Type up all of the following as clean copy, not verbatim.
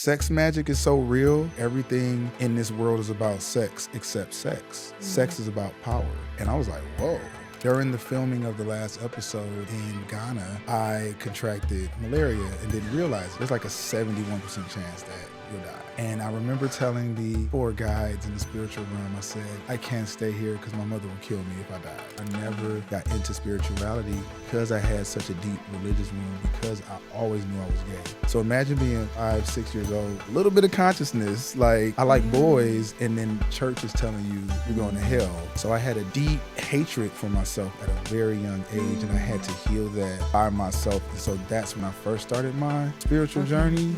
Sex magic is so real. Everything in this world is about sex except sex. Sex is about power. And I was like, whoa. During the filming of the last episode in Ghana, I contracted malaria and didn't realize it. There's like a 71% chance that you'll die. And I remember telling the 4 guides in the spiritual realm, I said, I can't stay here because my mother will kill me if I die. I never got into spirituality because I had such a deep religious wound, because I always knew I was gay. So imagine being 5, 6 years old, a little bit of consciousness, like I like boys, and then church is telling you you're going to hell. So I had a deep hatred for myself at a very young age, and I had to heal that by myself. And so that's when I first started my spiritual journey.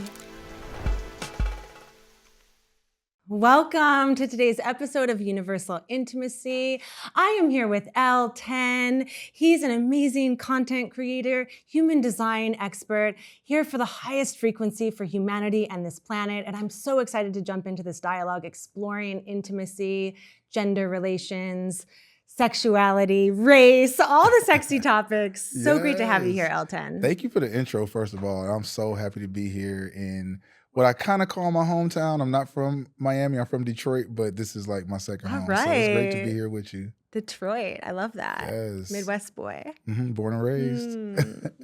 Welcome to today's episode of Universal Intimacy. I am here with Elton. He's an amazing content creator, human design expert, here for the highest frequency for humanity and this planet. And I'm so excited to jump into this dialogue, exploring intimacy, gender relations, sexuality, race, all the sexy topics. So great to have you here, Elton. Thank you for the intro, first of all. I'm so happy to be here in what I kind of call my hometown. I'm not from Miami, I'm from Detroit, but this is like my second home. Right. So it's great to be here with you. Detroit, I love that. Yes. Midwest boy. Born and raised.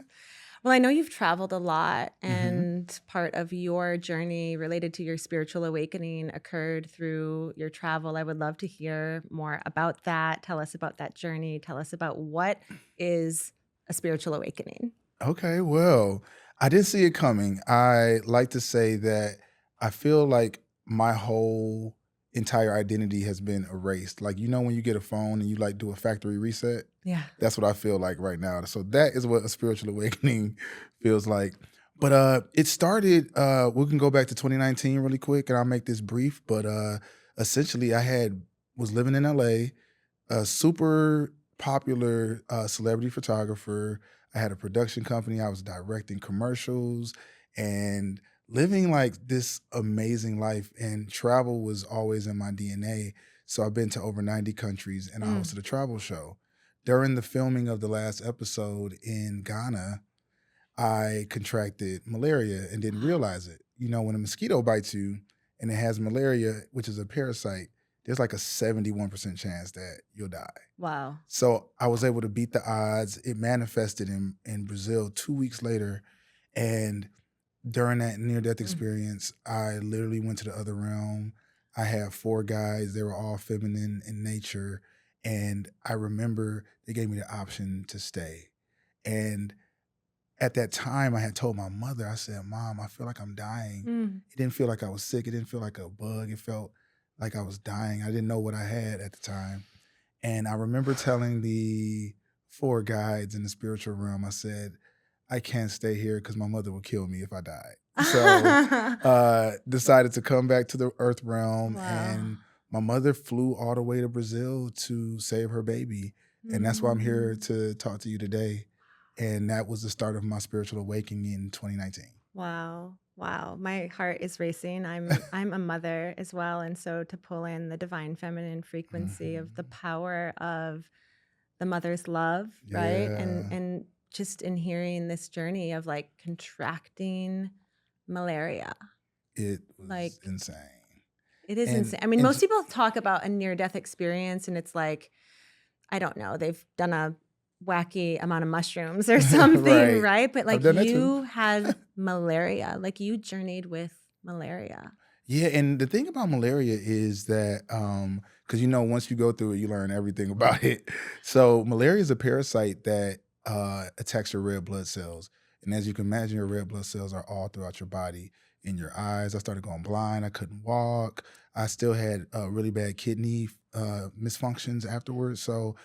Well, I know you've traveled a lot, and part of your journey related to your spiritual awakening occurred through your travel. I would love to hear more about that. Tell us about that journey. Tell us about what is a spiritual awakening. Okay, well, I didn't see it coming. I like to say that I feel like my whole entire identity has been erased. Like, you know, when you get a phone and you like do a factory reset? Yeah. That's what I feel like right now. So that is what a spiritual awakening feels like. But it started, we can go back to 2019 really quick, and I'll make this brief. But essentially, I was living in LA, a super popular celebrity photographer. I had a production company. I was directing commercials and living like this amazing life, and travel was always in my DNA. So I've been to over 90 countries, and I hosted a travel show. During the filming of the last episode in Ghana, I contracted malaria and didn't realize it. You know, when a mosquito bites you and it has malaria, which is a parasite, there's like a 71% chance that you'll die. Wow. So I was able to beat the odds. It manifested in Brazil 2 weeks later. And during that near-death experience, I literally went to the other realm. I had 4 guys. They were all feminine in nature. And I remember they gave me the option to stay. And at that time, I had told my mother, I said, Mom, I feel like I'm dying. It didn't feel like I was sick. It didn't feel like a bug. It felt like I was dying. I didn't know what I had at the time. And I remember telling the 4 guides in the spiritual realm, I said, I can't stay here because my mother will kill me if I died. So decided to come back to the earth realm. Wow. And my mother flew all the way to Brazil to save her baby. And that's why I'm here to talk to you today. And that was the start of my spiritual awakening in 2019. Wow. Wow. My heart is racing. I'm a mother as well. And so to pull in the divine feminine frequency of the power of the mother's love, right? And just in hearing this journey of like contracting malaria. It was like insane. It is insane. I mean, most people talk about a near-death experience and it's like, I don't know, they've done a wacky amount of mushrooms or something, right? But like you had malaria, like you journeyed with malaria. Yeah, and the thing about malaria is that, because you know, once you go through it, you learn everything about it. So malaria is a parasite that attacks your red blood cells. And as you can imagine, your red blood cells are all throughout your body, in your eyes. I started going blind. I couldn't walk. I still had really bad kidney misfunctions afterwards. So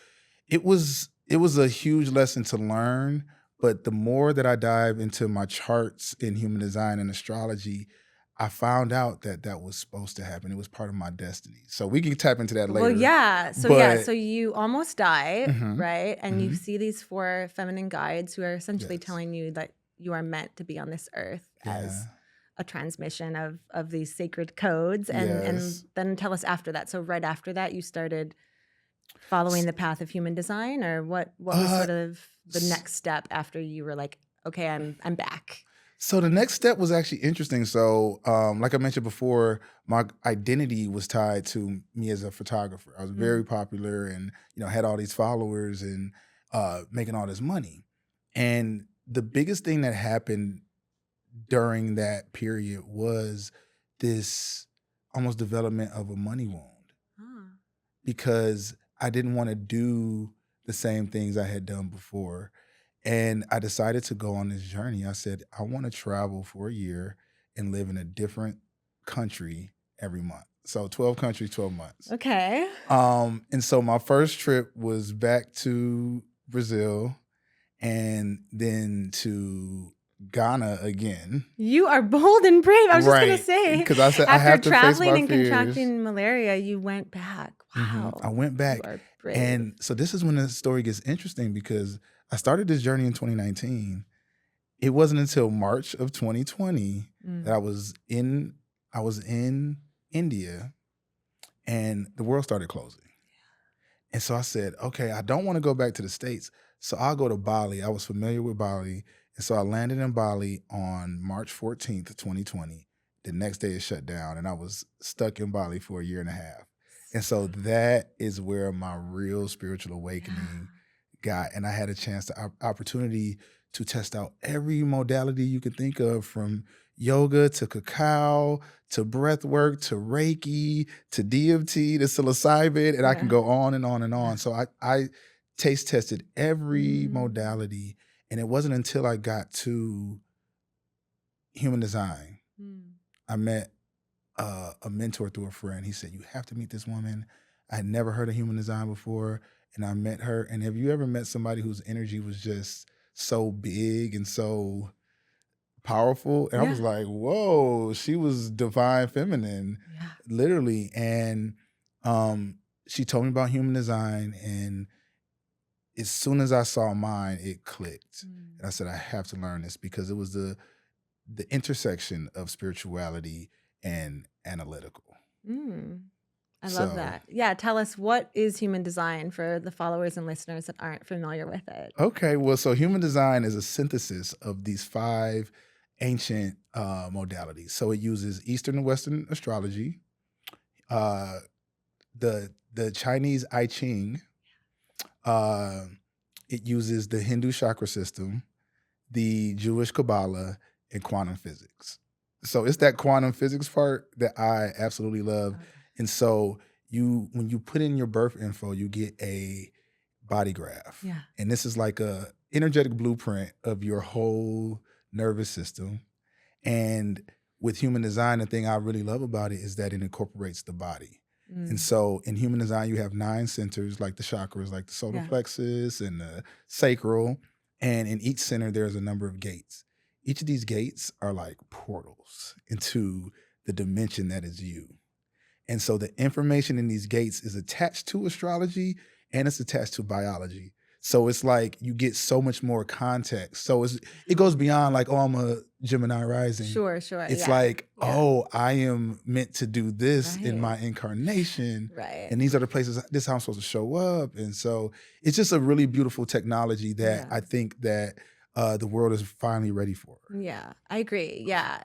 it was a huge lesson to learn. But the more that I dive into my charts in human design and astrology, I found out that was supposed to happen. It was part of my destiny. So we can tap into that later. Well, yeah. So so you almost die, right? And you see these 4 feminine guides who are essentially telling you that you are meant to be on this earth as a transmission of these sacred codes. And then tell us after that. So right after that, you started following the path of human design, or what was sort of the next step after you were like, okay, I'm back? So the next step was actually interesting. So, like I mentioned before, my identity was tied to me as a photographer. I was very popular, and had all these followers and making all this money. And the biggest thing that happened during that period was this almost development of a money wound, because I didn't want to do the same things I had done before. And I decided to go on this journey. I said, I want to travel for a year and live in a different country every month. So 12 countries, 12 months. Okay. And so my first trip was back to Brazil and then to Ghana again. You are bold and brave. I was just going to say. Because I said, I have to face my fears. After traveling and contracting malaria, you went back. Wow. I went back. You are brave. And so this is when the story gets interesting, because I started this journey in 2019. It wasn't until March of 2020 that I was in India, and the world started closing. And so I said, okay, I don't want to go back to the States, so I'll go to Bali. I was familiar with Bali, and so I landed in Bali on March 14th, 2020. The next day it shut down, and I was stuck in Bali for a year and a half. And so that is where my real spiritual awakening got, and I had a chance to opportunity to test out every modality you could think of, from yoga to cacao to breath work to Reiki to DMT to psilocybin, and I can go on and on and on. So I taste tested every modality, and it wasn't until I got to human design. I met a mentor through a friend. He said, you have to meet this woman. I had never heard of human design before. And I met her. And have you ever met somebody whose energy was just so big and so powerful? And I was like, whoa, she was divine feminine, literally. And she told me about human design. And as soon as I saw mine, it clicked. And I said, I have to learn this, because it was the intersection of spirituality and analytical. I love that. Yeah, tell us, what is human design for the followers and listeners that aren't familiar with it? Okay, well, so human design is a synthesis of these 5 ancient modalities. So it uses Eastern and Western astrology, the Chinese I Ching, it uses the Hindu chakra system, the Jewish Kabbalah, and quantum physics. So it's that quantum physics part that I absolutely love. Okay. And so when you put in your birth info, you get a body graph. Yeah. And this is like a energetic blueprint of your whole nervous system. And with human design, the thing I really love about it is that it incorporates the body. And so in human design, you have 9 centers, like the chakras, like the solar plexus and the sacral. And in each center, there's a number of gates. Each of these gates are like portals into the dimension that is you. And so the information in these gates is attached to astrology, and it's attached to biology. So it's like you get so much more context. So it goes beyond like, oh, I'm a Gemini rising. Sure. It's like, oh, I am meant to do this in my incarnation. Right. And these are the places, this is how I'm supposed to show up. And so it's just a really beautiful technology that I think that the world is finally ready for. Yeah, I agree. Yeah.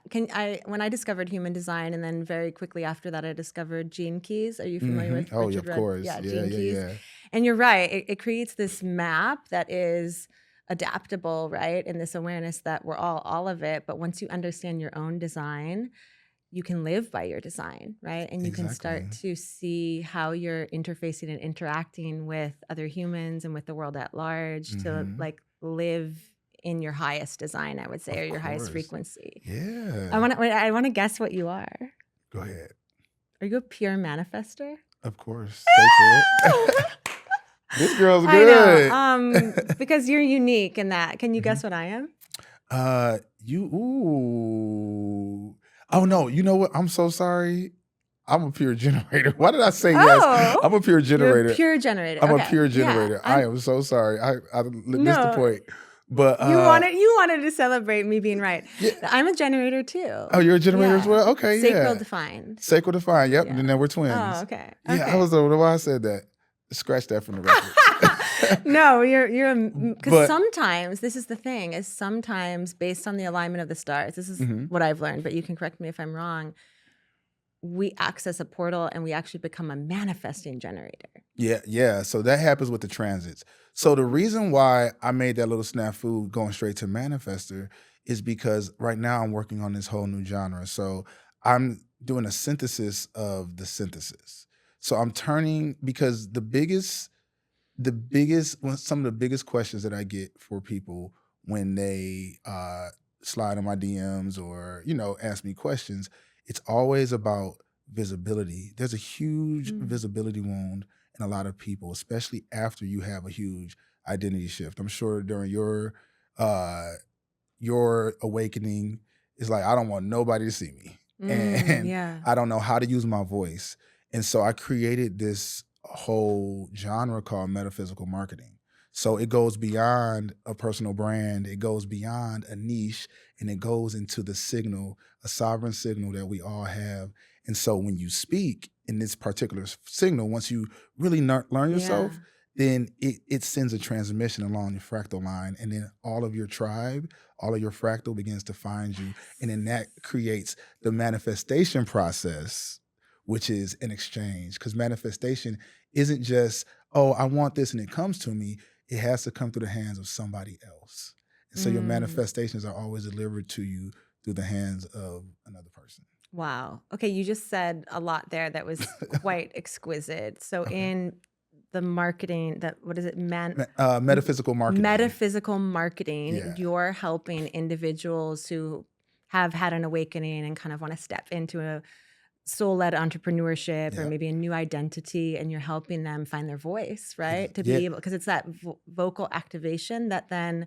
When I discovered human design, and then very quickly after that, I discovered Gene Keys. Are you familiar with Oh, Richard yeah, of course. Yeah, Gene Keys. Yeah. And you're right. It creates this map that is adaptable, right? And this awareness that we're all of it. But once you understand your own design, you can live by your design, right? And you can start to see how you're interfacing and interacting with other humans and with the world at large to like live in your highest design, I would say, or your highest frequency. Yeah. I want to guess what you are. Go ahead. Are you a pure manifester? Of course. This girl's good. I know. Because you're unique in that. Can you guess what I am? Oh no, you know what? I'm so sorry. I'm a pure generator. Why did I say yes? I'm a pure generator. You're a pure generator. I'm a pure generator. I am so sorry. I missed the point. But you wanted to celebrate me being right. Yeah. I'm a generator too. Oh, you're a generator as well? Okay, Sacral defined. Sacral defined. Yep. Yeah. And then we're twins. Oh, okay. Yeah, I was wondering why I said that. Scratch that from the record. No, you're because But sometimes this is the thing is sometimes based on the alignment of the stars. This is mhm. what I've learned, but you can correct me if I'm wrong. We access a portal and we actually become a manifesting generator. Yeah. So that happens with the transits. So the reason why I made that little snafu going straight to manifester is because right now I'm working on this whole new genre. So I'm doing a synthesis of the synthesis. So I'm turning because some of the biggest questions that I get for people when they slide on my DMs or ask me questions, it's always about visibility. There's a huge visibility wound in a lot of people, especially after you have a huge identity shift. I'm sure during uh, your awakening is like, I don't want nobody to see me, and Yeah. I don't know how to use my voice. And so I created this whole genre called metaphysical marketing. So it goes beyond a personal brand, it goes beyond a niche, and it goes into the signal, a sovereign signal that we all have. And so when you speak in this particular signal, once you really learn yourself, then it sends a transmission along your fractal line, and then all of your tribe, all of your fractal begins to find you. And then that creates the manifestation process, which is an exchange. Because manifestation isn't just, oh, I want this and it comes to me. It has to come through the hands of somebody else. And so your manifestations are always delivered to you through the hands of another person. Wow. Okay, you just said a lot there that was quite exquisite. So in the marketing, what is it? Metaphysical marketing. Metaphysical marketing, Yeah. you're helping individuals who have had an awakening and kind of want to step into a soul-led entrepreneurship or Yep. maybe a new identity, and you're helping them find their voice, right? To Yeah. be able, because it's that vocal activation that then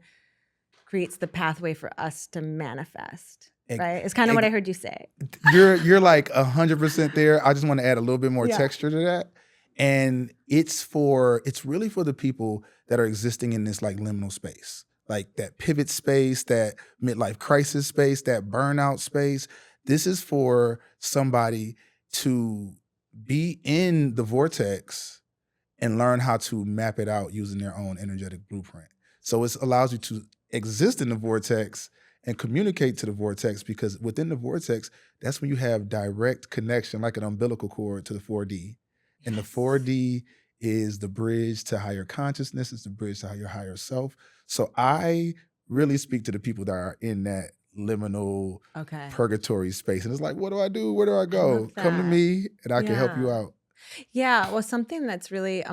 creates the pathway for us to manifest, right? It's kind of what I heard you say. You're like 100% there. I just want to add a little bit more Yeah. texture to that. And it's really for the people that are existing in this like liminal space, like that pivot space, that midlife crisis space, that burnout space. This is for somebody to be in the vortex and learn how to map it out using their own energetic blueprint. So it allows you to exist in the vortex and communicate to the vortex, because within the vortex, that's when you have direct connection, like an umbilical cord, to the 4D. And the 4D is the bridge to higher consciousness. It's the bridge to your higher self. So I really speak to the people that are in that liminal purgatory space. And it's like, what do I do? Where do I go? Come to me and I can help you out. Yeah, well, something that's really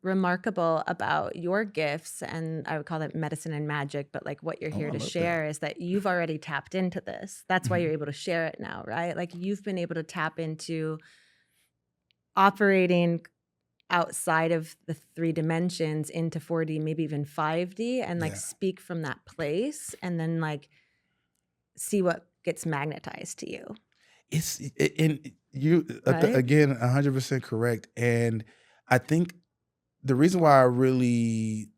remarkable about your gifts, and I would call it medicine and magic, but like what you're here to share is that you've already tapped into this. That's why you're able to share it now, right? Like you've been able to tap into operating outside of the 3 dimensions into 4D, maybe even 5D, and like speak from that place and then like see what gets magnetized to you. Again, 100% correct. And I think the reason why I really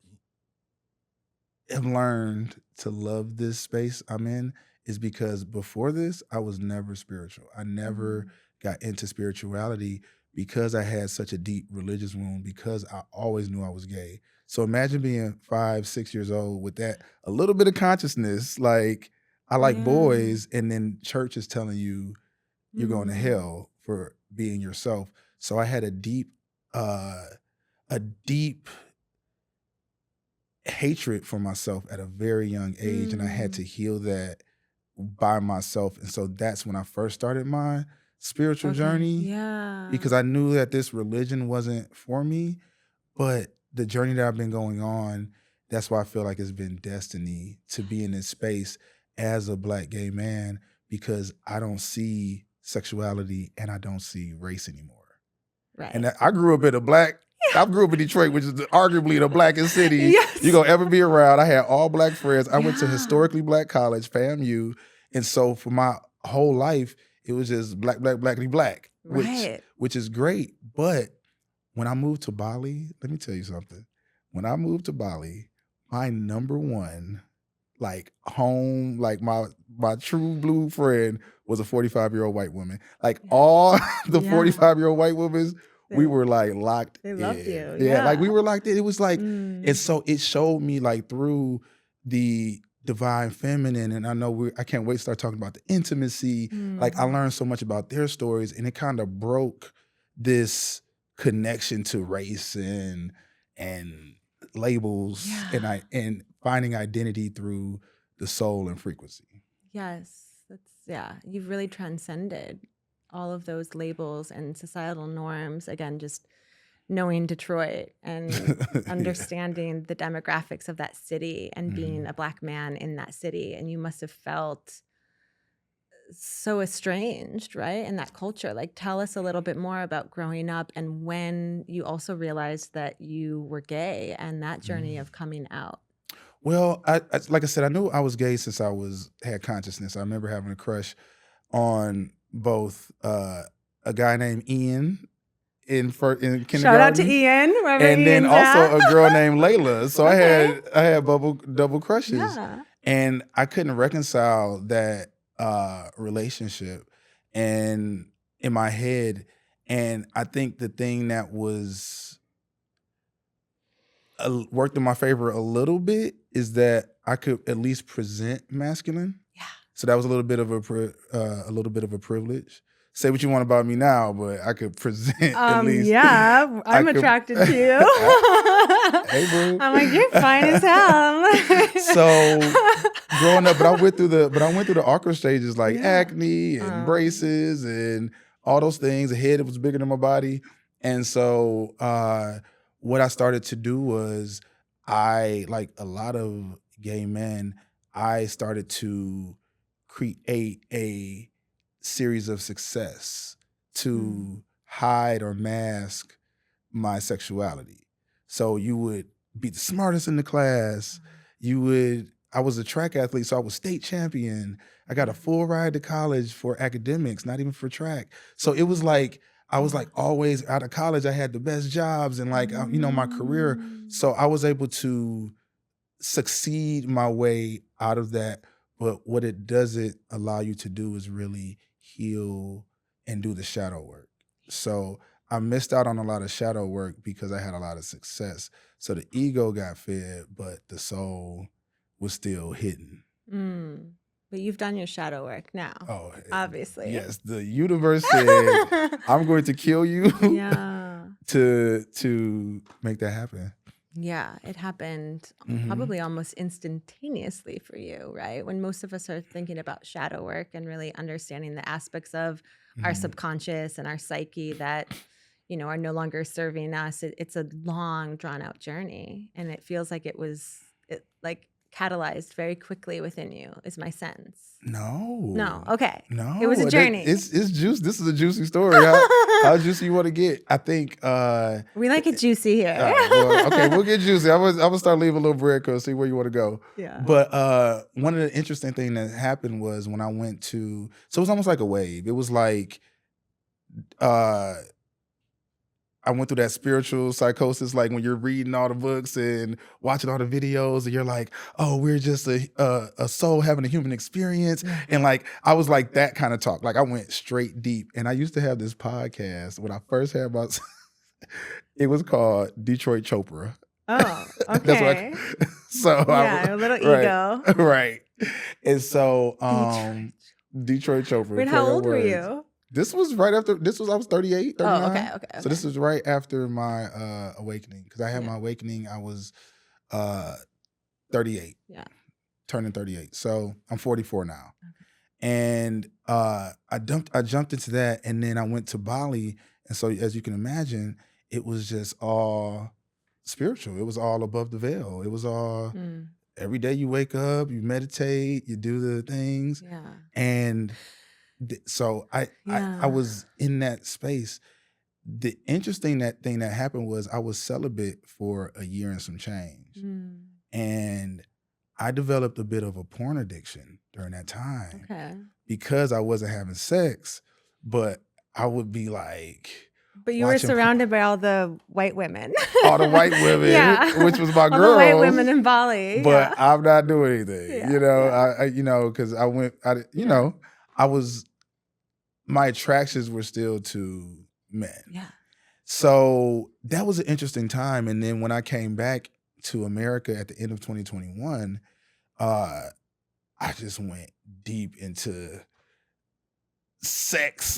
have learned to love this space I'm in is because before this, I was never spiritual. I never got into spirituality because I had such a deep religious wound, because I always knew I was gay. So imagine being 5, 6 years old with that, a little bit of consciousness, like I like boys, and then church is telling you you're going to hell for being yourself. So I had a deep hatred for myself at a very young age, and I had to heal that by myself. And so that's when I first started my spiritual journey, because I knew that this religion wasn't for me. But the journey that I've been going on, that's why I feel like it's been destiny to be in this space as a Black gay man, because I don't see sexuality and I don't see race anymore. Right. And I grew up in I grew up in Detroit, which is arguably the blackest city you're going to ever be around. I had all Black friends. I went to historically Black college, FAMU. And so for my whole life, it was just black, which is great. But when I moved to Bali, let me tell you something. When I moved to Bali, my number one, like home, like my true blue friend was a 45-year-old white woman. Like all the 45-year-old white women we were like locked They loved in. you. Yeah, like we Yeah. were locked in. It was like, Mm. so it showed me like through the divine feminine, and I know I can't wait to start talking about the intimacy. Like I learned so much about their stories, and it kind of broke this connection to race and labels Yeah. and finding identity through the soul and frequency. Yes. You've really transcended all of those labels and societal norms. Again, just knowing Detroit and understanding the demographics of that city and being a Black man in that city. And you must have felt so estranged, right? In that culture. Like, tell us a little bit more about growing up and when you also realized that you were gay and that journey of coming out. Well, I like I said, I knew I was gay since I had consciousness. I remember having a crush on both a guy named Ian in kindergarten. Shout out to Ian, wherever and then Ian's also at. a girl named Layla. So Okay. I had double crushes, Yeah. and I couldn't reconcile that relationship and in my head. And I think the thing that was worked in my favor a little bit is that I could at least present masculine. Yeah. So that was a little bit of a privilege. Say what you want about me now, but I could present at least. Yeah, I'm attracted to you. Hey, boo. I'm like, you're fine as hell. So growing up, but I went through the awkward stages like acne and braces and all those things. The head was bigger than my body, and so what I started to do was like a lot of gay men, I started to create a series of success to hide or mask my sexuality. So you would be the smartest in the class. I was a track athlete, so I was state champion. I got a full ride to college for academics, not even for track. So it was like, I was like always out of college. I had the best jobs and like, my career. So I was able to succeed my way out of that. But what it doesn't allow you to do is really heal and do the shadow work. So I missed out on a lot of shadow work because I had a lot of success. So the ego got fed, but the soul was still hidden. But you've done your shadow work now. Oh, obviously. Yes, the universe said, I'm going to kill you to make that happen. Yeah, it happened probably almost instantaneously for you, right? When most of us are thinking about shadow work and really understanding the aspects of our subconscious and our psyche that, are no longer serving us. It's a long, drawn out journey. And it feels like it catalyzed very quickly within you, is my sense. No. Okay. No. It was a journey. It's juice. This is a juicy story. How juicy you want to get? I think we like it juicy here. Okay, we'll get juicy. I'm gonna start leaving a little breadcrumbs, see where you want to go. Yeah. But one of the interesting things that happened was when I went to, so it was almost like a wave. It was like I went through that spiritual psychosis, like when you're reading all the books and watching all the videos, and you're like, "Oh, we're just a soul having a human experience," and like I was like that kind of talk. Like I went straight deep, and I used to have this podcast when I first had my. It was called Detroit Chopra. Oh, okay. A little ego, right? And so, Detroit Chopra. Wait, how old were you? This was right after, I was 38, 39. Oh, okay. So this was right after my awakening. Because I had my awakening, I was 38. Yeah. Turning 38. So I'm 44 now. Okay. And I jumped into that, and then I went to Bali. And so as you can imagine, it was just all spiritual. It was all above the veil. It was all, every day you wake up, you meditate, you do the things. Yeah. And so I was in that space. The interesting thing that happened was I was celibate for a year and some change. And I developed a bit of a porn addiction during that time. Okay. Because I wasn't having sex, but I would be like, but you were surrounded by all the white women. All the white women, which was my girls. All the white women in Bali. But I'm not doing anything, because I went, my attractions were still to men. Yeah. So that was an interesting time. And then when I came back to America at the end of 2021, uh, I just went deep into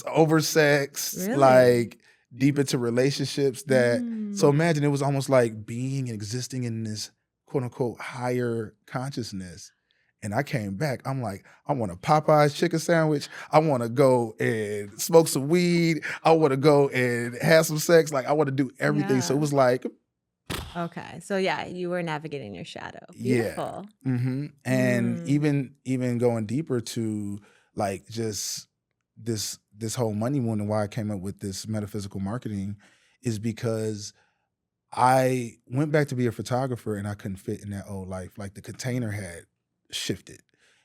over sex, Really? like deep into relationships so Mm. imagine it was almost like being and existing in this quote unquote higher consciousness. And I came back, I'm like, I want a Popeye's chicken sandwich. I want to go and smoke some weed. I want to go and have some sex. Like I want to do everything. So it Yeah. was like, Okay. So yeah, you were navigating your shadow. yeah. Beautiful. And Mm. even going deeper to like just this whole money one and why I came up with this metaphysical marketing is because I went back to be a photographer and I couldn't fit in that old life. Like the container had shifted.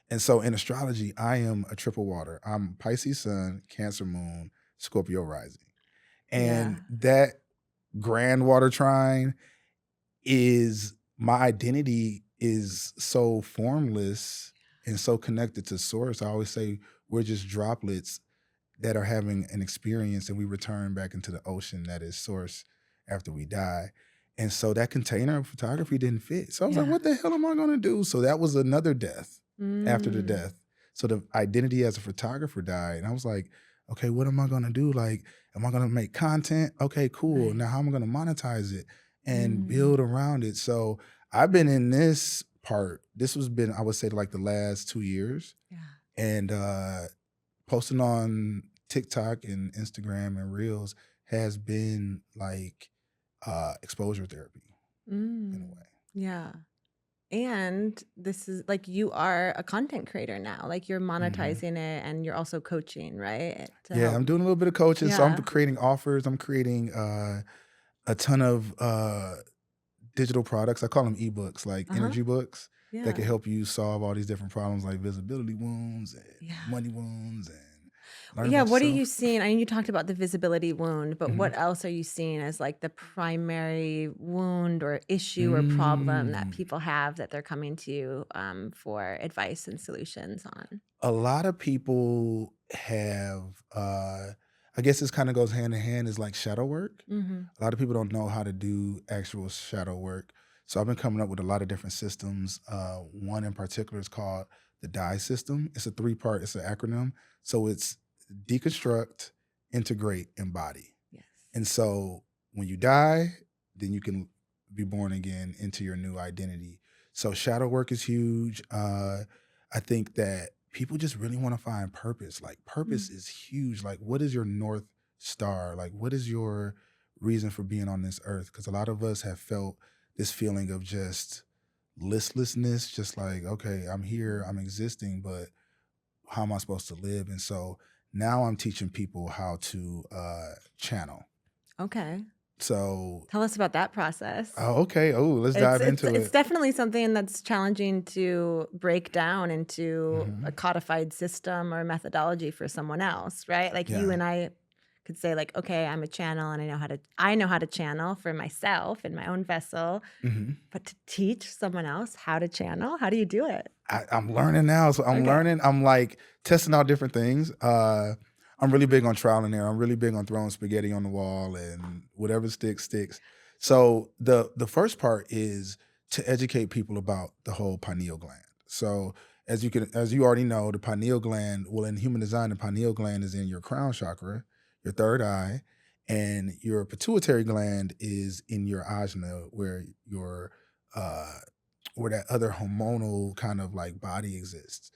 And so in astrology, I am a triple water. I'm Pisces sun, Cancer moon, Scorpio rising. Yeah. And that grand water trine is my identity is so formless and so connected to source. I always say we're just droplets that are having an experience and we return back into the ocean that is source after we die. And so that container of photography didn't fit. So I was like, Yeah. what the hell am I going to do? So that was another death after the Mm. death. So the identity as a photographer died. And I was like, okay, what am I going to do? Like, am I going to make content? Okay, cool. Right. Now how am I going to monetize it and Mm. build around it? So I've been in this part. This has been, I would say, like the last 2 years. Yeah. And posting on TikTok and Instagram and Reels has been like exposure therapy in a Mm. way. Yeah. And this is like you are a content creator now. Like you're monetizing it and you're also coaching, right? To Yeah, help. I'm doing a little bit of coaching. So I'm Yeah. creating offers. I'm creating a ton of digital products. I call them ebooks, like Uh-huh. energy books that Yeah. can help you solve all these different problems like visibility wounds and Yeah. money wounds and learn Yeah. about What are yourself. you seeing? I mean, you talked about the visibility wound, but Mhm. what else are you seeing as like the primary wound or issue or problem that people have that they're coming to you for advice and solutions on? A lot of people have I guess this kind of goes hand in hand is like shadow work. Mm-hmm. A lot of people don't know how to do actual shadow work. So I've been coming up with a lot of different systems. One in particular is called the DIE system. It's a 3-part, it's an acronym. So it's deconstruct, integrate, embody. Yes. And so when you die, then you can be born again into your new identity. So shadow work is huge. I think that people just really want to find purpose. Like purpose is huge. Like what is your North Star? Like what is your reason for being on this earth? Because a lot of us have felt this feeling of just listlessness, just like, okay, I'm here, I'm existing, but how am I supposed to live? And so now I'm teaching people how to channel. Okay. So, Tell us about that process. okay. Oh, let's It's dive it's into it's it. definitely something that's challenging to break down into a Mhm. codified system or methodology for someone else, right? Like you Yeah. and I could say like, okay, I'm a channel and I know how to channel for myself in my own vessel, Mhm. but to teach someone else how to channel, how do you do it? I'm learning now. So I'm Okay. learning. I'm like testing out different things. I'm really big on trial and error. I'm really big on throwing spaghetti on the wall and whatever sticks, sticks. So the first part is to educate people about the whole pineal gland. So as you already know, the pineal gland, well, in human design, the pineal gland is in your crown chakra, your third eye, and your pituitary gland is in your ajna, where your where that other hormonal kind of like body exists.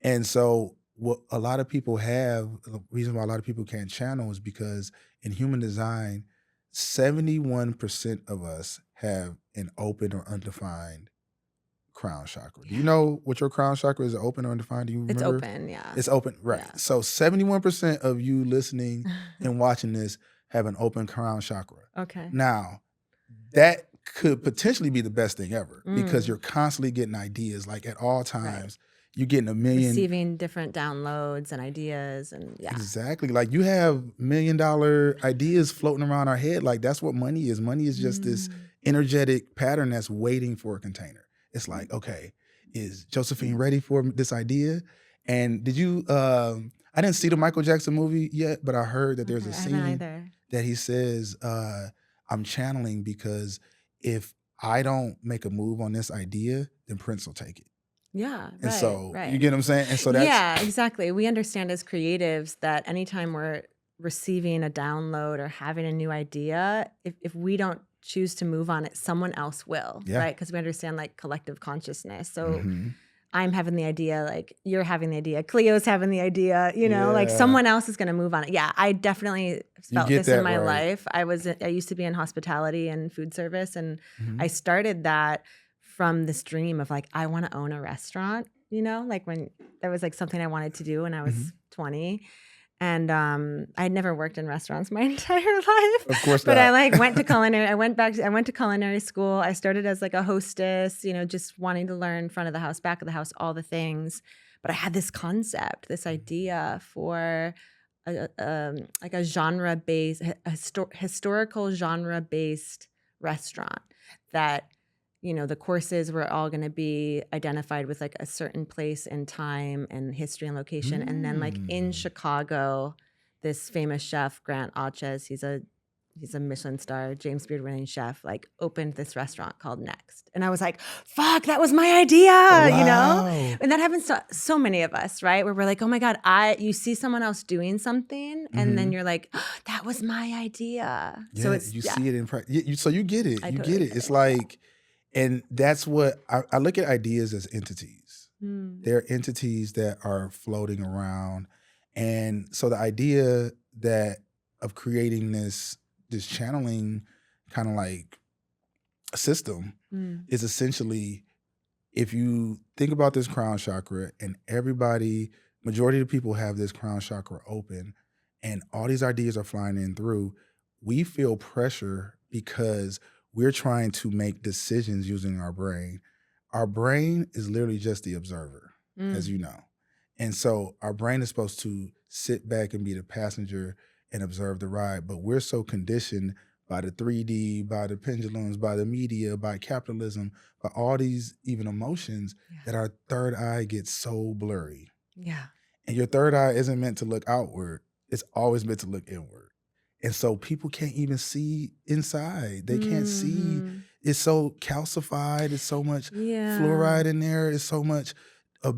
And so what a lot of people have, the reason why a lot of people can't channel is because in human design, 71% of us have an open or undefined crown chakra. Do you know what your crown chakra is, open or undefined? Do you It's remember? open, yeah. It's open, right. Yeah. So 71% of you listening and watching this have an open crown chakra. Okay. Now, that could potentially be the best thing ever because Mm. you're constantly getting ideas. Like at all times, you're getting a million. Receiving different downloads and ideas and yeah. Exactly. Like you have $1 million ideas floating around our head. Like that's what money is. Money is just this energetic pattern that's waiting for a container. It's like, okay, is Josephine ready for this idea? And did you, I I didn't see the Michael Jackson movie yet, but I heard that there's a I haven't scene either. that he says, I'm channeling because if I don't make a move on this idea, then Prince will take it. Yeah, And so you right. get what I'm saying? And so Yeah, exactly. We understand as creatives that anytime we're receiving a download or having a new idea, if we don't choose to move on it, someone else will, Yeah. right? Because we understand like collective consciousness. So Mhm. I'm having the idea, like you're having the idea, Cleo's having the idea, you know, like someone else is going to move on it. Yeah, I definitely felt get this in that my right. life. I used to be in hospitality and food service, and Mhm. I started that from this dream of like, I want to own a restaurant, you know, like when there was like something I wanted to do when I was 20. And I'd never worked in restaurants my entire life. Of course but not. I like went to culinary. I went to culinary school. I started as like a hostess, you know, just wanting to learn front of the house, back of the house, all the things. But I had this concept, this idea for like a genre-based, historical genre-based restaurant that, you know, the courses were all going to be identified with like a certain place and time and history and location. And then like in Chicago, this famous chef, Grant Achez, he's a Michelin star, James Beard winning chef, like opened this restaurant called Next. And I was like, fuck, that was my idea, you know? And that happens to so many of us, right? Where we're like, oh my God, you see someone else doing something and then you're like, oh, that was my idea. Yeah, So it's, you see it in practice. So you get it. I You totally get it. It's like, and that's what I look at ideas as entities. They're entities that are floating around. And so the idea that of creating this channeling kind of like a system is essentially, if you think about this crown chakra and majority of the people have this crown chakra open and all these ideas are flying in through, we feel pressure because we're trying to make decisions using our brain. Our brain is literally just the observer, as you know. And so our brain is supposed to sit back and be the passenger and observe the ride. But we're so conditioned by the 3D, by the pendulums, by the media, by capitalism, by all these even emotions that our third eye gets so blurry. Yeah. And your third eye isn't meant to look outward. It's always meant to look inward. And so people can't even see inside. They can't see. It's so calcified. It's so much fluoride in there. It's so much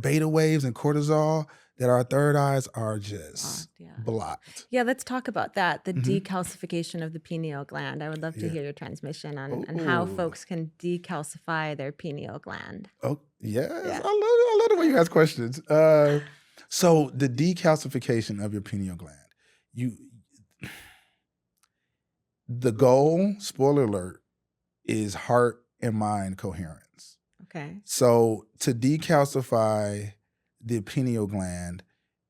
beta waves and cortisol that our third eyes are just blocked. Yeah, let's talk about that, the decalcification of the pineal gland. I would love to hear your transmission on how folks can decalcify their pineal gland. Oh, yes. Yeah. I love the way you ask questions. So the decalcification of your pineal gland, the goal, spoiler alert, is heart and mind coherence. Okay. So to decalcify the pineal gland,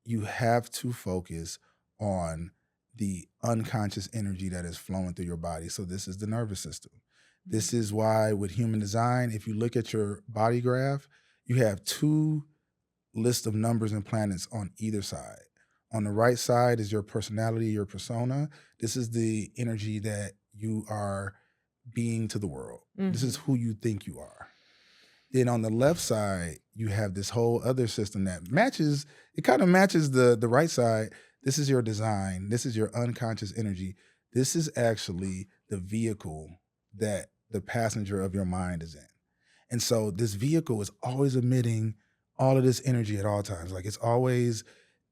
you have to focus on the unconscious energy that is flowing through your body. So this is the nervous system. This is why with human design, if you look at your body graph, you have 2 lists of numbers and planets on either side. On the right side is your personality, your persona. This is the energy that you are being to the world. This is who you think you are. Then on the left side, you have this whole other system that matches, it kind of matches the right side. This is your design. This is your unconscious energy. This is actually the vehicle that the passenger of your mind is in. And so this vehicle is always emitting all of this energy at all times. Like it's always,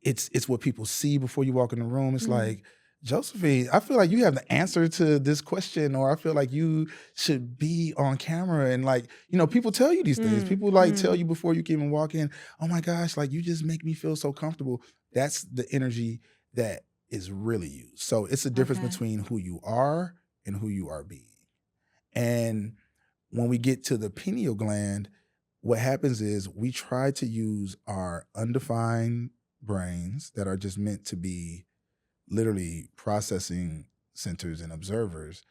it's what people see before you walk in the room. It's like, Josephine, I feel like you have the answer to this question, or I feel like you should be on camera. And like, you know, people tell you these things. People like tell you before you can even walk in, oh my gosh, like you just make me feel so comfortable. That's the energy that is really used. So it's a difference between who you are and who you are being. And when we get to the pineal gland, what happens is we try to use our undefined brains that are just meant to be literally processing centers and observers,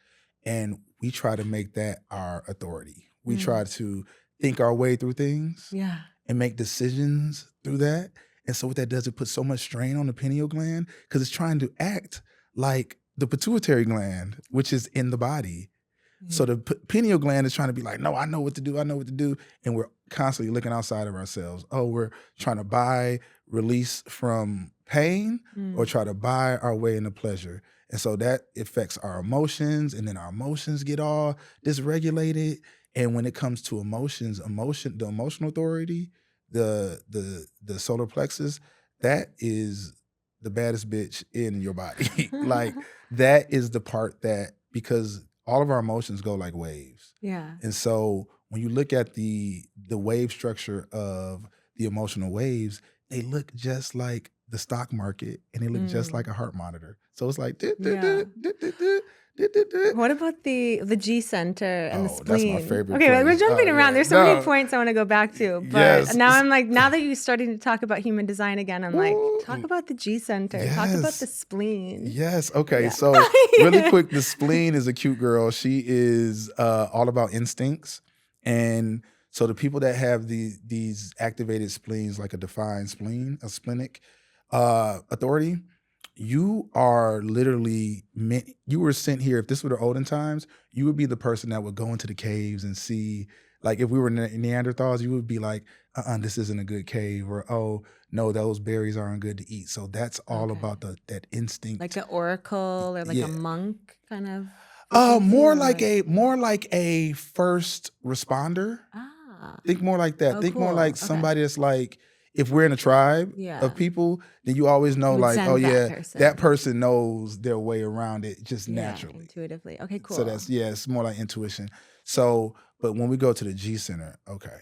and we try to make that our authority. We try to think our way through things and make decisions through that. And so what that does, it puts so much strain on the pineal gland because it's trying to act like the pituitary gland, which is in the body. So the pineal gland is trying to be like, no, I know what to do. I know what to do. And we're constantly looking outside of ourselves. Oh, we're trying to buy. release from pain or try to buy our way into pleasure. And so that affects our emotions, and then our emotions get all dysregulated. And when it comes to emotions, the emotional authority, the solar plexus, that is the baddest bitch in your body. Like that is the part that, because all of our emotions go like waves. Yeah. And so when you look at the wave structure of the emotional waves, they look just like the stock market, and they look just like a heart monitor. So it's like, What about the G center and the spleen? That's my favorite Okay, we're place. jumping around. Yeah. There's so many points I want to go back to. But Yes. now I'm like, now that you're starting to talk about human design again, I'm like, Ooh. talk about the G center. Talk about the spleen. Yes. Okay. Yeah. So really quick, the spleen is a cute girl. She is all about instincts. And so the people that have these activated spleens, like a defined spleen, a splenic authority, you are literally meant, you were sent here. If this were the olden times, you would be the person that would go into the caves and see, like if we were Neanderthals, you would be like, this isn't a good cave, or, oh, no, those berries aren't good to eat. So that's all about that instinct. Like an oracle or like a monk kind of? More like a first responder. Think more like that. Think more like somebody that's like, if we're in a tribe of people, then you always know, like, oh yeah, that person knows their way around it just naturally. Intuitively. Okay, cool. So that's, it's more like intuition. So, but when we go to the G center, okay.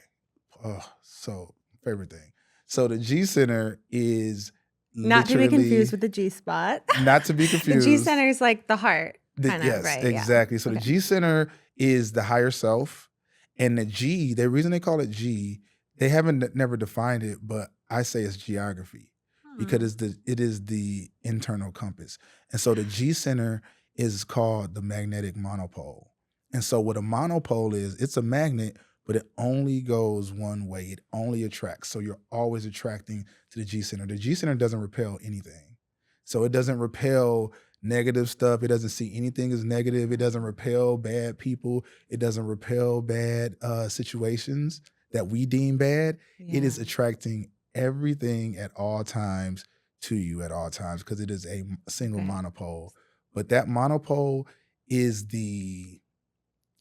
So favorite thing. So the G center is not to be confused with the G spot. Not to be confused. The G center is like the heart. Yes, right, exactly. Yeah. So the G center is the higher self, and the G, the reason they call it G, they never defined it, but I say it's geography because it is the internal compass. And so the G center is called the magnetic monopole. And so what a monopole is, it's a magnet, but it only goes one way. It only attracts. So you're always attracting to the G center. The G center doesn't repel anything. So it doesn't repel negative stuff. It doesn't see anything as negative. It doesn't repel bad people. It doesn't repel bad situations that we deem bad. It is attracting everything at all times to you at all times because it is a single monopole. But that monopole is the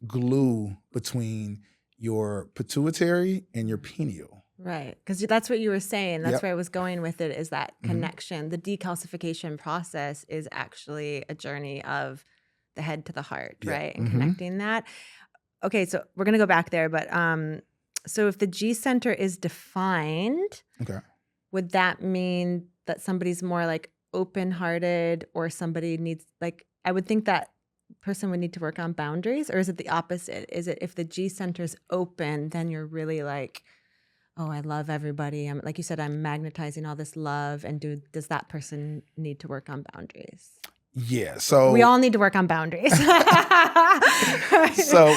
glue between your pituitary and your pineal. Right, because that's what you were saying. That's where I was going with it, is that connection. The decalcification process is actually a journey of the head to the heart, right? And connecting that. Okay, so we're going to go back there, but so if the G center is defined, would that mean that somebody's more like open-hearted, or somebody needs, like, I would think that person would need to work on boundaries, or is it the opposite? Is it if the G center is open, then you're really like, oh, I love everybody. I'm, like you said, I'm magnetizing all this love, and does that person need to work on boundaries? Yeah, so we all need to work on boundaries. So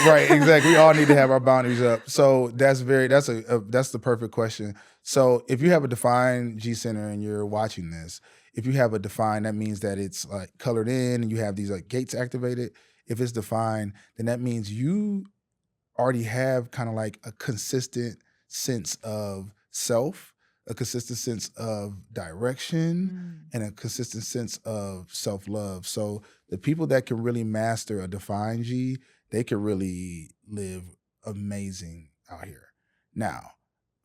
right, exactly. We all need to have our boundaries up. So that's the perfect question. So if you have a defined G center and you're watching this, if you have a defined, that means that it's like colored in and you have these like gates activated. If it's defined, then that means you already have kind of like a consistent sense of self, a consistent sense of direction, and a consistent sense of self-love. So the people that can really master a defined G, they can really live amazing out here. Now,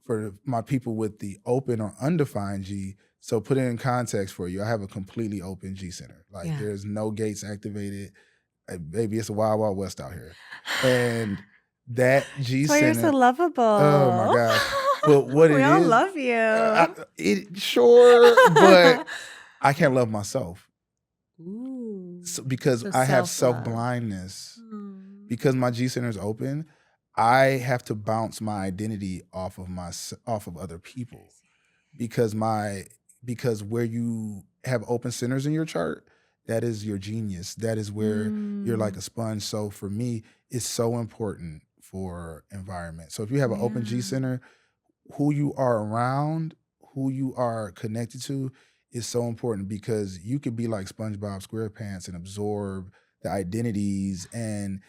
for my people with the open or undefined G, so put it in context for you, I have a completely open G center. Like there's no gates activated. Baby, it's a wild, wild west out here. And that G center. That's why you're so lovable. Oh my God. But what we all love you. Sure, but I can't love myself. Ooh. So, because I have self-blindness. Because my G center is open, I have to bounce my identity off of other people. Because where you have open centers in your chart, that is your genius. That is where you're like a sponge. So for me, it's so important for environment. So if you have an open G center, who you are around, who you are connected to is so important, because you could be like SpongeBob SquarePants and absorb the identities and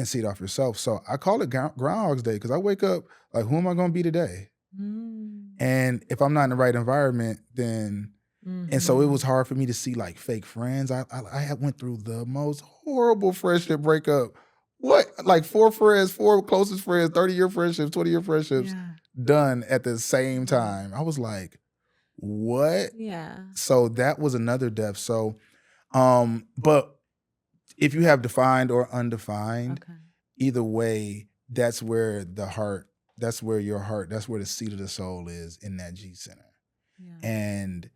see it off yourself. So I call it Groundhog's Day, because I wake up like, who am I going to be today? And if I'm not in the right environment, then and so it was hard for me to see like fake friends. I had went through the most horrible friendship breakup. What? Like 4 friends, 4 closest friends, 30-year friendships, 20-year friendships done at the same time. I was like, what? Yeah. So that was another depth. So, but if you have defined or undefined, either way, that's where the heart, that's where your heart, that's where the seat of the soul is in that G center. Yeah. And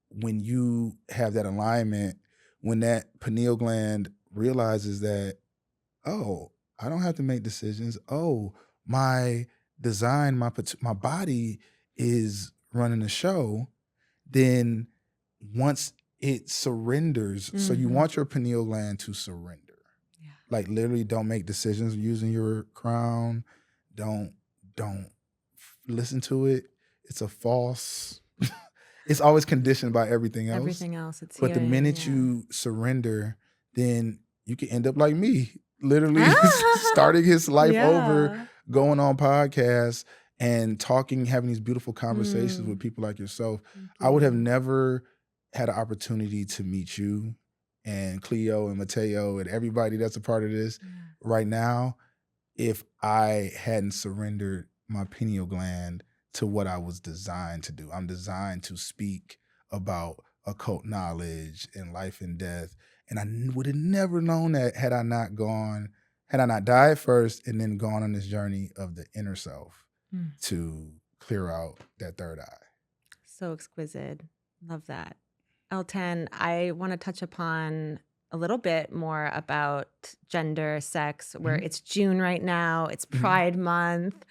when you have that alignment, when that pineal gland realizes that, oh, I don't have to make decisions. Oh, my design, my body is running the show. Then once it surrenders, so you want your pineal gland to surrender. Yeah. Like literally don't make decisions using your crown. Don't listen to it. It's a false, it's always conditioned by everything else. Everything else, it's But the hearing, minute you surrender, then you can end up like me, literally starting his life over, going on podcasts and talking, having these beautiful conversations with people like yourself. I would have never had an opportunity to meet you and Cleo and Mateo and everybody that's a part of this right now if I hadn't surrendered my pineal gland to what I was designed to do. I'm designed to speak about occult knowledge and life and death. And I would have never known that had I not died first and then gone on this journey of the inner self to clear out that third eye. So exquisite. Love that. Elton, I want to touch upon a little bit more about gender, sex, where it's June right now. It's Pride Month.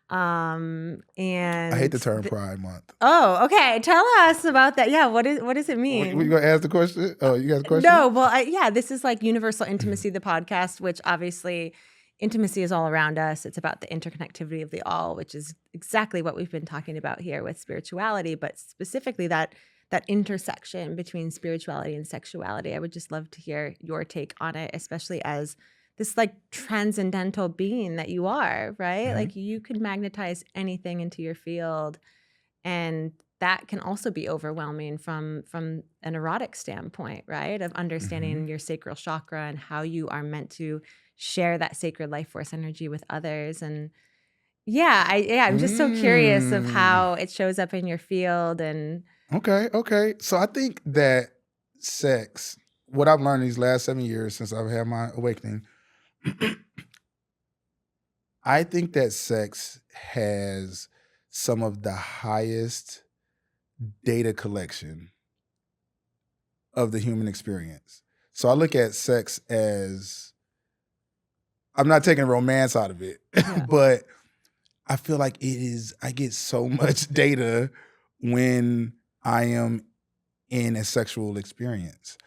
And I hate the term Pride Month. Oh, okay. Tell us about that. Yeah, what does it mean? Were you gonna ask the question? Oh, you got a question? No, well, this is like Universal Intimacy, the podcast, which obviously intimacy is all around us. It's about the interconnectivity of the all, which is exactly what we've been talking about here with spirituality, but specifically that intersection between spirituality and sexuality. I would just love to hear your take on it, especially as this like transcendental being that you are, right? Like you could magnetize anything into your field, and that can also be overwhelming from an erotic standpoint, right? Of understanding your sacral chakra and how you are meant to share that sacred life force energy with others. And I'm just so curious of how it shows up in your field. And Okay. So I think that sex, what I've learned these last 7 years since I've had my awakening, I think that sex has some of the highest data collection of the human experience. So I look at sex as, I'm not taking romance out of it, but I feel like I get so much data when I am in a sexual experience.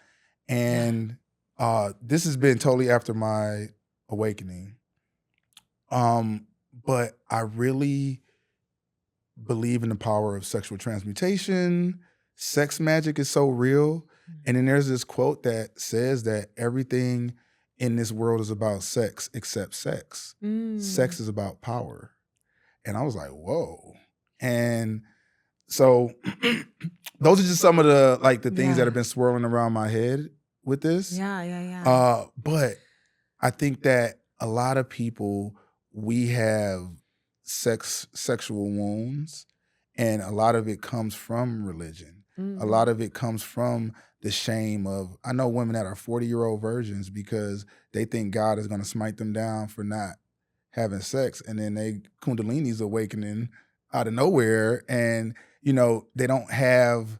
And this has been totally after my awakening. But I really believe in the power of sexual transmutation. Sex magic is so real. And then there's this quote that says that everything in this world is about sex except sex. Sex is about power. And I was like, whoa. And so those are just some of the things that have been swirling around my head with this. But I think that a lot of people, we have sexual wounds, and a lot of it comes from religion. A lot of it comes from the shame of, I know women that are 40-year-old virgins because they think God is going to smite them down for not having sex, and then they Kundalini's awakening out of nowhere, and they don't have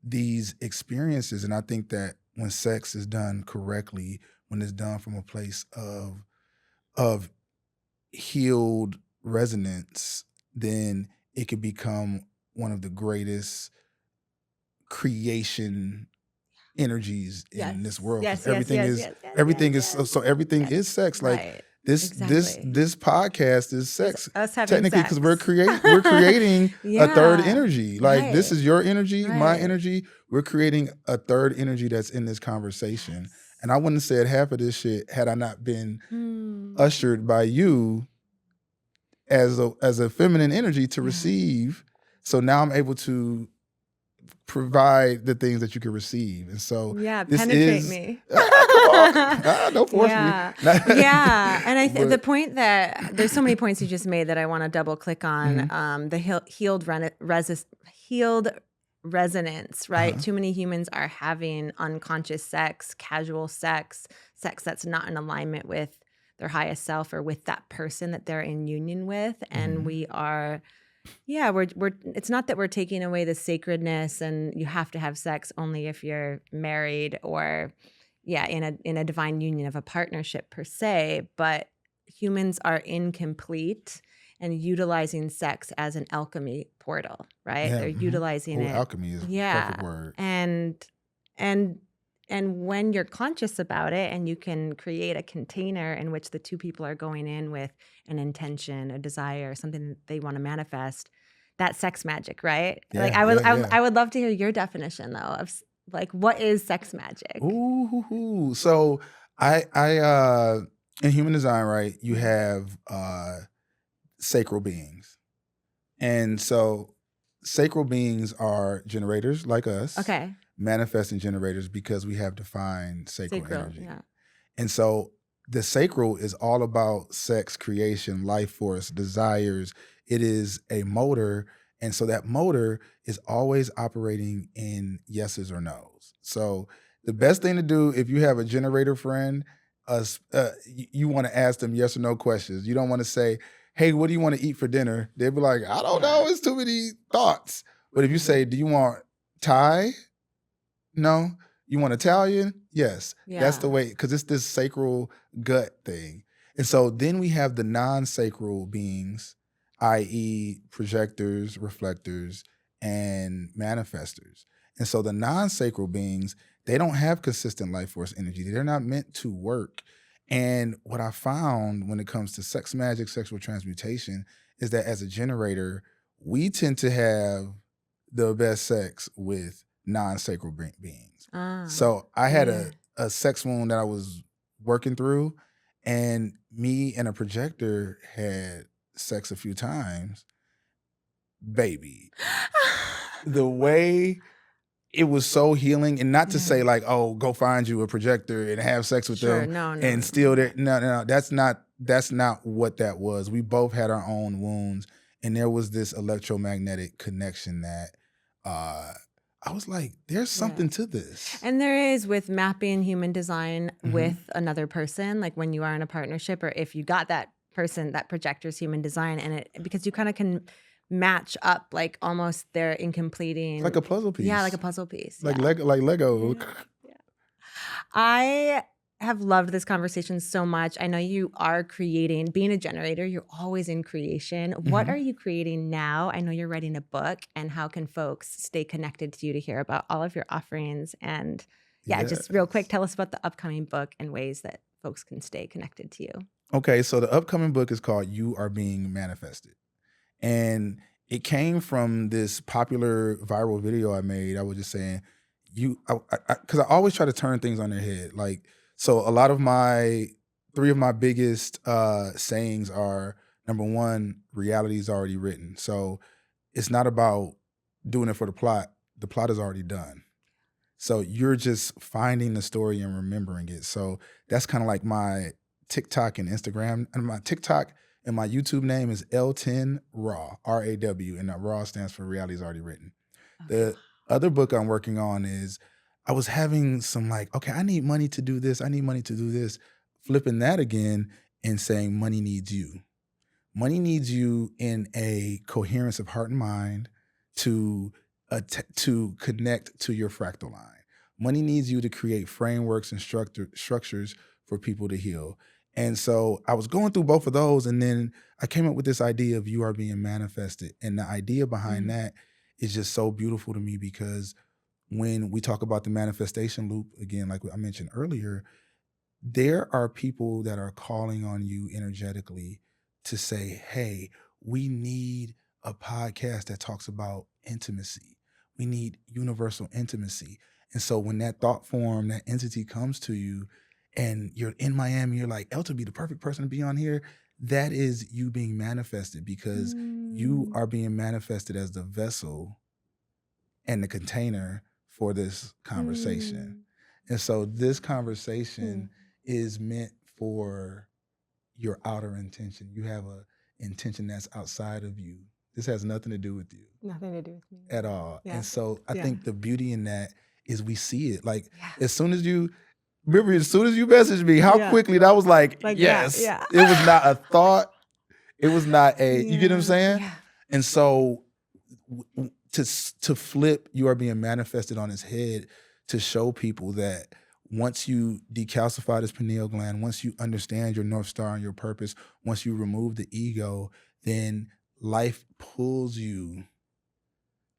these experiences. And I think that when sex is done correctly, when it's done from a place of healed resonance, then it could become one of the greatest creation energies in this world. Everything is everything is sex. Like this podcast is sex. Us having technically, because we're creating a third energy. Like this is your energy, my energy. We're creating a third energy that's in this conversation. And I wouldn't have said half of this shit had I not been ushered by you as a feminine energy to receive. So now I'm able to provide the things that you can receive. And so this penetrate is me. come on. Don't force me. Yeah. And But- the point that there's so many points you just made that I want to double click on. The healed resonance, right? Too many humans are having unconscious sex, casual sex that's not in alignment with their highest self or with that person that they're in union with. And we are, we're it's not that we're taking away the sacredness and you have to have sex only if you're married or in a divine union of a partnership per se, but humans are incomplete and utilizing sex as an alchemy portal, right? Yeah, They're utilizing it. Alchemy is a perfect word. And when you're conscious about it and you can create a container in which the two people are going in with an intention, a desire, something that they want to manifest, that's sex magic, right? Yeah, like I would love to hear your definition though of like what is sex magic? Ooh. So I in human design, right, you have sacral beings. And so sacral beings are generators like us. Okay. Manifesting generators because we have defined sacral energy. Yeah. And so the sacral is all about sex, creation, life force, desires. It is a motor. And so that motor is always operating in yeses or nos. So the best thing to do if you have a generator friend, you want to ask them yes or no questions. You don't want to say, hey, what do you want to eat for dinner? They'll be like, I don't know. It's too many thoughts. But if you say, do you want Thai? No. You want Italian? Yes. That's the way, because it's this sacral gut thing. And so then we have the non-sacral beings, i.e. projectors, reflectors, and manifestors. And so the non-sacral beings, they don't have consistent life force energy. They're not meant to work. And what I found when it comes to sex magic, sexual transmutation, is that as a generator, we tend to have the best sex with non-sacral beings. So I had a sex wound that I was working through, and me and a projector had sex a few times. Baby, the way it was so healing, and not to say like, oh, go find you a projector and have sex with them and still there. No, that's not what that was. We both had our own wounds, and there was this electromagnetic connection that I was like, there's something to this. And there is with mapping human design with another person, like when you are in a partnership, or if you got that person, that projector's human design, and it because you kind of can match up like almost their incompleting. It's like a puzzle piece. Yeah, like a puzzle piece. Like Lego. Yeah. I have loved this conversation so much. I know you are creating, being a generator, you're always in creation. What are you creating now? I know you're writing a book, and how can folks stay connected to you to hear about all of your offerings? And just real quick, tell us about the upcoming book and ways that folks can stay connected to you. Okay, so the upcoming book is called You Are Being Manifested. And it came from this popular viral video I made. I was just saying, because I always try to turn things on their head. Like, so a lot of three of my biggest sayings are, number one, reality is already written. So it's not about doing it for the plot. The plot is already done. So you're just finding the story and remembering it. So that's kind of like my TikTok and Instagram. And my TikTok and my YouTube name is Elton Raw, R-A-W, and Raw stands for Reality is Already Written. Okay. The other book I'm working on is, I was having some like, okay, I need money to do this. I need money to do this. Flipping that again and saying money needs you. Money needs you in a coherence of heart and mind to connect to your fractal line. Money needs you to create frameworks and structures for people to heal. And so I was going through both of those, and then I came up with this idea of You Are Being Manifested. And the idea behind that is just so beautiful to me, because when we talk about the manifestation loop, again, like I mentioned earlier, there are people that are calling on you energetically to say, hey, we need a podcast that talks about intimacy. We need universal intimacy. And so when that thought form, that entity comes to you, and you're in Miami, you're like, Elton would be the perfect person to be on here. that is you being manifested, because you are being manifested as the vessel and the container for this conversation. And so this conversation is meant for your outer intention. You have a intention that's outside of you. This has nothing to do with you. Nothing to do with me. At all. Yeah. And so I Yeah. think the beauty in that is we see it. Like as soon as you messaged me, how quickly that was like yes. Yeah. It was not a thought. It was not a, you get what I'm saying? Yeah. And so to flip, you are being manifested on his head to show people that once you decalcify this pineal gland, once you understand your North Star and your purpose, once you remove the ego, then life pulls you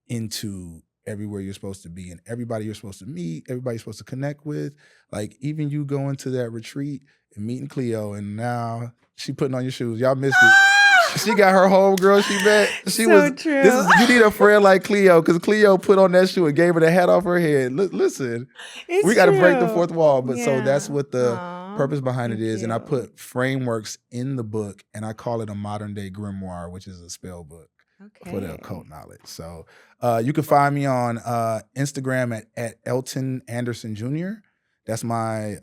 into everywhere you're supposed to be and everybody you're supposed to meet, everybody you're supposed to connect with. Like even you going to that retreat and meeting Cleo, and now she putting on your shoes. Y'all missed it. She got her homegirl she met. She so was true. You need a friend like Cleo, because Cleo put on that shoe and gave her the hat off her head. Listen, we got to break the fourth wall. But so that's what the purpose behind it is. And I put frameworks in the book, and I call it a modern day grimoire, which is a spell book for the occult knowledge. So you can find me on Instagram at Elton Anderson Jr. That's my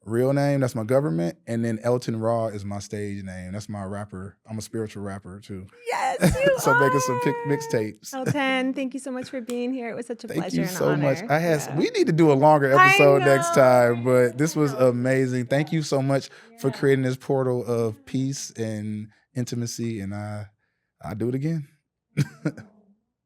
real name. That's my government. And then Elton Raw is my stage name. That's my rapper. I'm a spiritual rapper too. Yes, you so are. Making some mixtapes. Elton, thank you so much for being here. It was such a pleasure. Thank you and so honor. much. We need to do a longer episode next time, but this was amazing. Thank you so much for creating this portal of peace and intimacy, and I'll do it again.